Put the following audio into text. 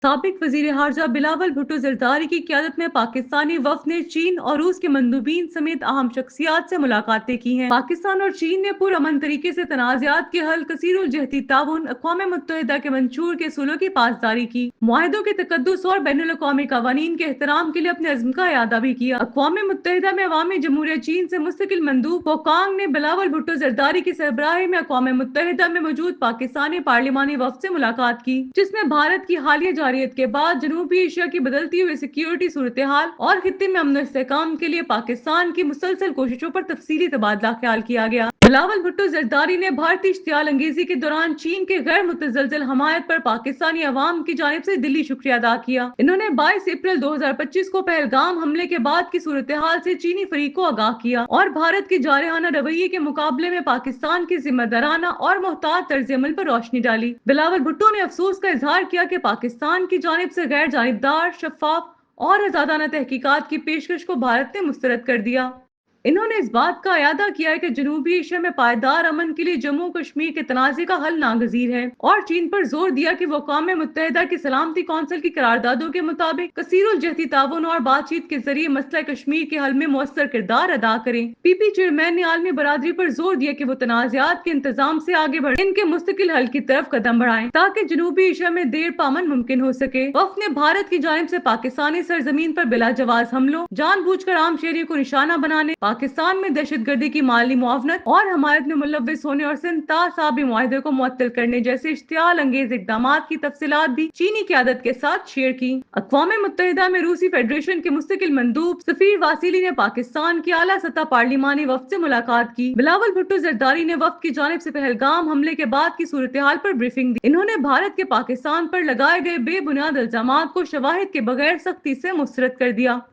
साबिक वजीर खारजा बिलावल भुट्टो जरदारी की क़यादत में पाकिस्तानी वफ़द ने चीन और रूस के मंदूबीन समेत अहम शख्सियात से मुलाकातें की हैं। पाकिस्तान और चीन ने पुरअमन तरीके से तनाज़ात के हल, कसीरुल जहती ताउन, अक़वाम मुत्तहिदा के मंशूर के उसूलों की पासदारी की, मुआहिदों के तकद्दुस और बैनुल अक़वामी क़वानीन के एहतराम के लिए अपने अज़्म का इआदा भी किया। अक़वाम मुत्तहिदा में अवामी जमहूरियत चीन से मुस्तकिल मंदूब पोकांग ने बिलावल भुट्टो जरदारी की सरबराही में अक़वाम मुत्तहिदा में मौजूद पाकिस्तानी पार्लिमानी वफ़द से मुलाकात की, जिसमें भारत की हालिया जारियत के बाद जनूबी एशिया की बदलती हुई सिक्योरिटी सूरत हाल और खित्ते में अमन इस्तेहकाम के लिए पाकिस्तान की मुसलसल कोशिशों पर तफसीली तबादला ख्याल किया गया। बिलावल भुट्टो जरदारी ने भारतीय इश्तियाल अंगेजी के दौरान चीन के गैर मुतज़लज़ल हमायत पर पाकिस्तानी अवाम की जानिब से दिली शुक्रिया अदा किया। इन्होंने 22 अप्रैल 2025 को पहलगाम हमले के बाद की सूरत हाल से चीनी फरीक को आगाह किया और भारत के जारहाना रवैये के मुकाबले में पाकिस्तान की जिम्मेदाराना और मोहतात तर्ज अमल पर रोशनी डाली। बिलावल भुट्टो ने अफसोस का इजहार किया कि पाकिस्तान की जानिब से गैर जानिबदार, शफ़ाफ और आज़ादाना तहकीकात की पेशकश को भारत ने मुस्तरद कर दिया। इन्होंने इस बात का इयादा किया है कि जनूबी एशिया में पायदार अमन के लिए जम्मू कश्मीर के तनाज़े का हल नागज़ीर है और चीन पर जोर दिया कि वो अक़वाम मुत्तहिदा की सलामती कौंसिल की करारदादों के मुताबिक कसीरुल जहती ताउन और बातचीत के जरिए मसला कश्मीर के हल में मौसर किरदार अदा करें। पीपी चेयरमैन ने आलमी बरादरी पर जोर दिया कि वो तनाज़ात के इंतजाम से आगे बढ़े, इनके मुस्तकिल हल की तरफ कदम बढ़ाएं ताकि जनूबी एशिया में देर पामन मुमकिन हो सके। वफ़द ने भारत की जानिब से पाकिस्तानी सरजमीन पर बिला जवाज हमलों, जानबूझकर आम शहरियों को निशाना बनाने, पाकिस्तान में दहशतगर्दी की माली मुआवनत और हमायत में मुलव्विस होने और सिंध तासाबी मुआहदे को मुअत्तल करने जैसे इश्तियाल अंगेज इक़दामात की तफसीलात भी चीनी क़यादत के साथ शेयर की। अक़वाम मुत्तहिदा में रूसी फेडरेशन के मुस्तकिल मंदूब सफीर वासिली ने पाकिस्तान की आला सतह पार्लिमानी वफ़द से मुलाकात की। बिलावल भुट्टो जरदारी ने वफ़द की जानिब से पहलगाम हमले के बाद की सूरत हाल पर ब्रीफिंग दी। इन्होंने भारत के पाकिस्तान पर लगाए गए बेबुनियाद इल्जामात को शवाहिद के बगैर सख्ती से मुस्तरद कर दिया।